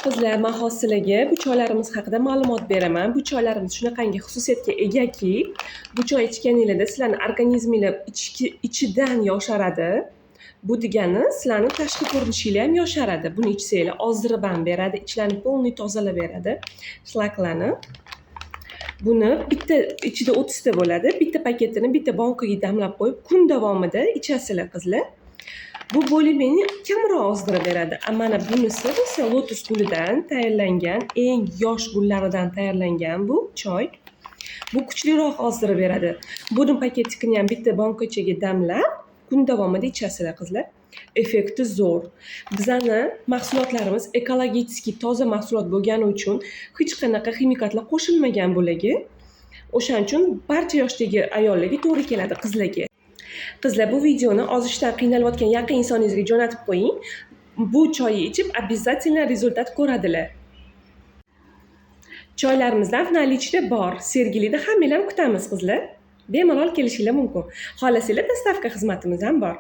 Qizlar, men hozir sizlarga bu choylarimiz haqida ma'lumot beraman. Bu choylarimiz shunaqangi xususiyatga egaki, bu choy ichganingizda sizlarning organizminglar ichidan yosharadi. Bu degani sizlarning tashqi ko'rinishinglar ham yosharadi. Buni ichsanglar ozdirib ham beradi, ichlarni polniy tozalab beradi. Shlaklarni. Buni bitta ichida 30 ta bo'ladi. Bitta paketini bitta bankaga damlab qo'yib, kun davomida ichasizlar qizlar. Bu bo'limini kamroq ozdirib beradi. Mana bunisi esa lotus gulidan tayyorlangan, eng yosh gullaridan tayyorlangan bu choy. Bu kuchliroq ozdirib beradi. Buni paketikini ham bitta bankachaga damlab, kun davomida ichasizlar qizlar. Effekti zo'r. Bizning mahsulotlarimiz ekologik, toza mahsulot bo'lgani uchun hech qanaqa ximikatlar qo'shilmagan bo'lagi. O'shaning uchun barcha yoshdagi ayollarga to'g'ri keladi, qizlarga. Qizlar, bu videoni ozishdan qiynalayotgan yaqin insoningizga jo'natib qo'ying. Bu choyni ichib обязательно rezultat ko'radilar. Choylarimizdan наличие bor. Sergelida hammanglarni kutamiz qizlar. Bemalol kelishinglar mumkin. Xohlasanglar dostavka xizmatimiz ham bor.